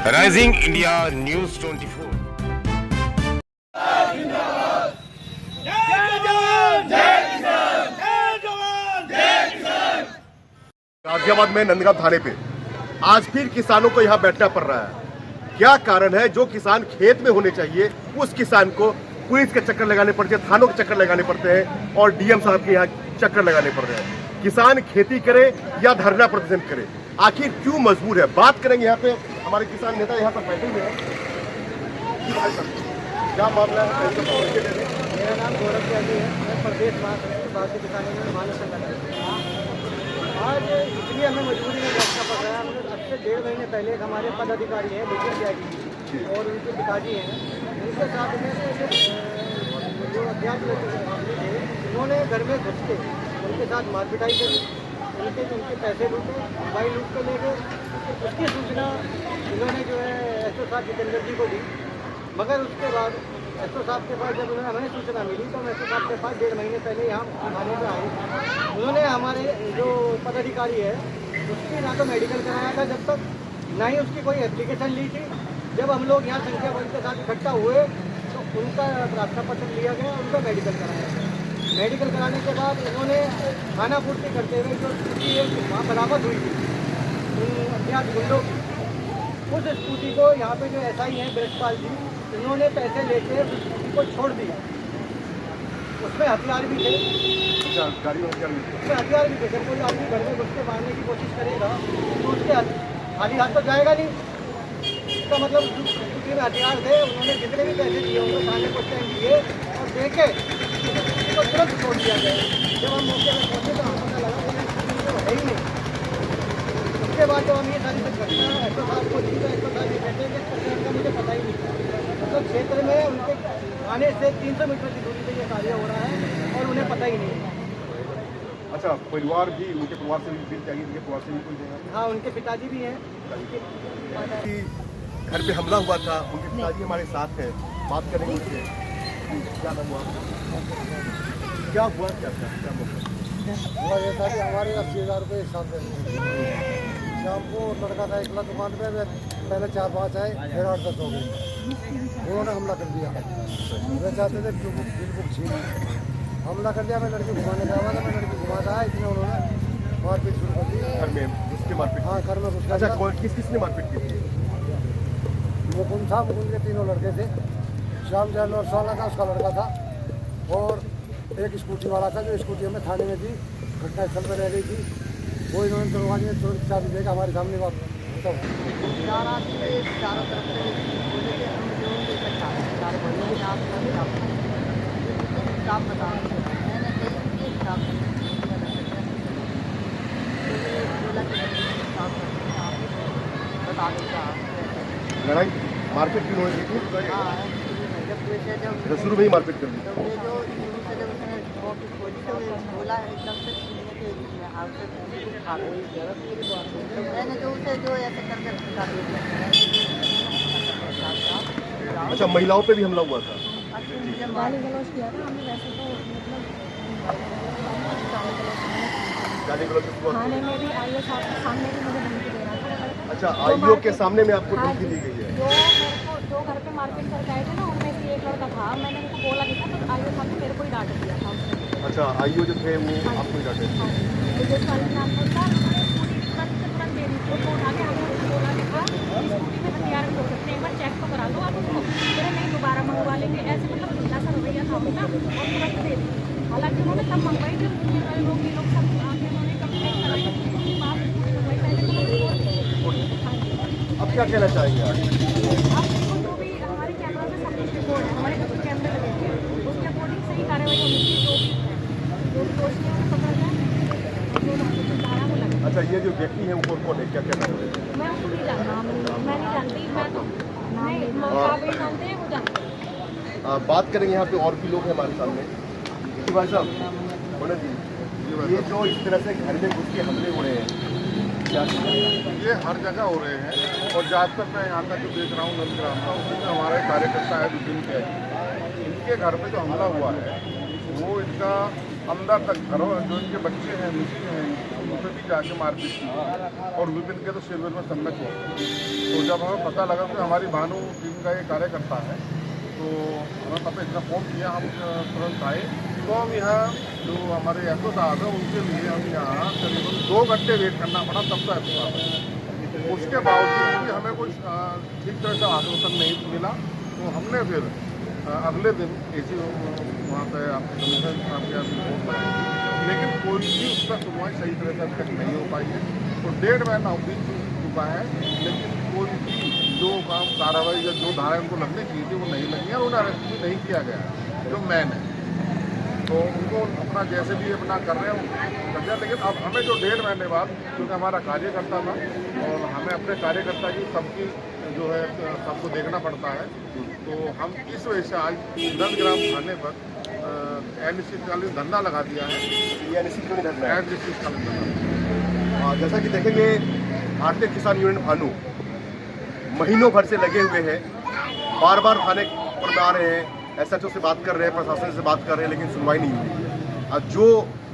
Rising India news 24। Ghaziabad में नंदगांव थाने पे आज फिर किसानों को यहाँ बैठना पड़ रहा है। क्या कारण है? जो किसान खेत में होने चाहिए उस किसान को पुलिस के चक्कर लगाने पड़ते हैं, थानों के चक्कर लगाने पड़ते हैं और डीएम साहब के यहाँ चक्कर लगाने पड़ रहे हैं। किसान खेती करे या धरना प्रदर्शन करे, आखिर क्यों मजबूर है? बात करेंगे यहाँ पे हमारे किसान नेता यहाँ पर बैठे हुए हैं। क्या मामला है? मेरा नाम गौरव त्यागी है, मैं प्रदेश भारतीय किसान यूनियन मानव संगठन। आज इसलिए हमें मजबूरी में बैठना पड़ रहा है। हमने अब से 1.5 महीने पहले एक हमारे पदाधिकारी हैं विजय त्यागी और उनके पिताजी हैं, उनके साथ में जो अज्ञात व्यक्ति थे उन्होंने घर में घुस के उनके साथ मारपिटाई करी, उनके पैसे लूटे, मोबाइल लूट के ले गए। उसकी सूचना उन्होंने जो है एसओ साहब जितेंद्र जी को दी, मगर उसके बाद एसओ साहब के पास जब हमें सूचना मिली तो हम एसओ साहब के पास 1.5 महीने पहले यहाँ थाने पे आए। उन्होंने हमारे जो पदाधिकारी है उसकी ना तो मेडिकल कराया था जब तक, ना ही उसकी कोई एप्लीकेशन ली थी। जब हम लोग यहाँ संख्या बल के साथ इकट्ठा हुए तो उनका प्रार्थना पत्र लिया गया, उनका मेडिकल कराया। मेडिकल कराने के बाद उन्होंने खाना पूर्ति करते हुए जो स्कूटी वहाँ बरामद हुई थी उन अज्ञात गुंडों की, उस स्कूटी को यहाँ पे जो एसआई हैं ब्रजपाल जी, उन्होंने पैसे लेके उस स्कूटी को छोड़ दिया। उसमें हथियार भी थे, उसमें हथियार भी थे। जब कोई आदमी घर में घुस के मारने की कोशिश करेगा तो उसके खाली हाथ तो जाएगा नहीं। इसका मतलब उस स्कूटी में हथियार थे। उन्होंने जितने भी पैसे दिए उनको थाने को टाइम दिए और देके को तुरंत छोड़ दिया गया। जब हम मौके पर पहुँचे तो हमें पता लगा कि स्कूटी तो है ही नहीं। उसके बाद जब हम ये सारी घटना एसओ साहब को दी तो एसओ साहब ये कहते हैं कि इस का मुझे पता ही नहीं था। मतलब क्षेत्र में उनके थाने से 300 मीटर की दूरी पर ये कार्य हो रहा है और उन्हें पता ही नहीं है। अच्छा, परिवार भी, उनके परिवार से भी चाहिए, उनके परिवार से भी कोई देगा? हाँ, उनके पिताजी भी हैं। घर पे हमला हुआ था, उनके पिताजी हमारे साथ हैं, बात करेंगे उनसे। क्या नाम हुआ? क्या हुआ? क्या हुआ ये था कि हमारे 80,000 रुपये एक साथ में शाम को लड़का था एकला दुकान पे, पहले 4-5 आए, फिर 8-10 हो गए। उन्होंने हमला कर दिया। वे चाहते थे बिल बुक छीन, हमला कर दिया। मैं लड़की घुमाने का आवा था, मैं लड़की घुमाता है, इसलिए उन्होंने मारपीट शुरू कर दी। घर में उसके मारपीट? हाँ, घर में घुस। अच्छा, किस ने मारपीट की थी? मुकुंद था, मुकुंद के 3 लड़के थे। श्याम जैन और सोना था, उसका लड़का था, और एक स्कूटी वाला था जो स्कूटी हमें थाने में दी, घटना स्थल पर रह गई थी। वो इन्होंने दरवाजे में तुरंत चाबी देकर हमारे सामने बात चारों तरफ से लड़ाई मारपीट क्यों हुई थी? जब शुरू में ही मारपीट कर दी? तो ये जो शुरू से जब उसने खोली तो बोला एकदम से छीनने के हाथ से खा गई। तो मैंने जो उसे जो ऐसे करके काट दिया। अच्छा, महिलाओं पे भी हमला हुआ था? गाली गलौज किया था हमने। वैसे तो मतलब थाने में भी आईओ साहब के सामने भी मुझे धमकी दे रहा था। अच्छा, आईओ के सामने में आपको धमकी दी गई है? जो घर पे मारपीट करके आए थे ना, उनमें से एक लड़का था, मैंने उनको बोला भी था तो आईओ साहब ने मेरे को ही डांट दिया था उसने। अच्छा, आईओ जो थे वो आपको ही डांटे? विजय वाले नाम था, उन्होंने स्कूटी तुरंत से तुरंत दे दी थी। उसको उठा के हमने बोला भी था स्कूटी में हथियार हो सकते हैं, एक बार चेक तो करा लो आप उसको, फिर नहीं दोबारा मंगवा लेंगे। ऐसे मतलब ढीला सा रवैया था उनका और तुरंत दे दी। हालांकि उन्होंने तब मंगवाई थी, पुलिस वाले लोग भी लोग सब आके उन्होंने कंप्लेंट कराई, अब क्या कहना चाहेंगे आप? अब देखो जो भी हमारे कैमरा में सब कुछ रिकॉर्ड है, हमारे घर कैमरे लगे हुए हैं, उसके अकॉर्डिंग सही कार्रवाई होनी चाहिए। जो भी दोषी है उन्हें पकड़ा जाए, जो लोग धारा वो लगे। अच्छा, ये जो व्यक्ति है वो कौन है, क्या कहना है? मैं उसको नहीं जानता, मैं नहीं जानती, मैं तो नहीं आप ही जानते हैं, वो जानते हैं। बात करेंगे यहाँ पे और भी लोग हैं हमारे सामने। भाई साहब, बोले जी, ये जो इस तरह से घर में घुस के हमले हो रहे हैं, ये हर जगह हो रहे हैं और ज़्यादातर मैं यहाँ तक जो देख रहा हूँ नंदग्राम का, उसमें हमारे कार्यकर्ता है विपिन के, इनके घर पे जो हमला हुआ है वो इनका अंदर तक घरों जो इनके बच्चे हैं, मिसिंग हैं, पे भी जाके मारपीट की और विपिन के तो सिर में चलने को। तो जब हमें पता लगा कि हमारी भानु टीम का ये कार्यकर्ता है तो हमें पता इतना फ़ोन किया, हम तुरंत आए। तो हम यहाँ जो हमारे एसओ साहब है उनके लिए हम यहाँ करीबन 2 घंटे वेट करना पड़ा, तब तो एसओ साहब है। उसके बावजूद भी हमें कुछ ठीक तरह से आश्वासन नहीं मिला। तो हमने फिर अगले दिन एसी वहाँ पे आपके कमीशन साहब के यहाँ रिपोर्ट बनाई, लेकिन कोई भी उस पर सुनवाई सही तरह से अभी तक नहीं हो पाई है। तो 1.5 महीना बीत चुका है, लेकिन कोई भी जो काम कार्रवाई या जो धारा उनको लगनी चाहिए थी वो नहीं लगी है, उन्हें अरेस्ट भी नहीं किया गया है जो मैन है। तो उनको अपना जैसे भी अपना कर रहे हैं कर दिया। लेकिन अब हमें जो 1.5 महीने बाद, क्योंकि हमारा कार्यकर्ता था और हमें अपने कार्यकर्ता की सबकी जो है सबको देखना पड़ता है, तो हम इस वजह से आज नंदग्राम थाने पर अनिश्चितकालीन धरना लगा दिया है। ये अनिश्चितकालीन धरना है। अनिश्चितकालीन धरना। जैसा कि देखेंगे भारतीय किसान यूनियन भानु महीनों भर से लगे हुए हैं, बार बार थाने पर आ रहे हैं, एसएचओ से बात कर रहे हैं, प्रशासन से बात कर रहे हैं, लेकिन सुनवाई नहीं हो रही है। अब जो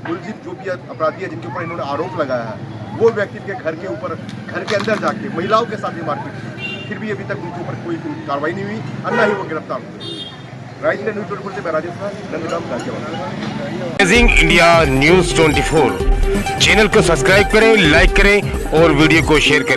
मुलजिम जो भी अपराधी है जिनके ऊपर इन्होंने आरोप लगाया है, वो व्यक्ति के घर के ऊपर, घर के अंदर जाके महिलाओं के साथ ही मारपीट की, फिर भी अभी तक उनके ऊपर कोई कार्रवाई नहीं हुई और न ही वो गिरफ्तार हुए। राइजिंग न्यूज़ 24 से मैं Rajesh Nandgram Ghaziabad. Amazing India news 24 channel को सब्सक्राइब करें, लाइक करें और वीडियो को शेयर करें।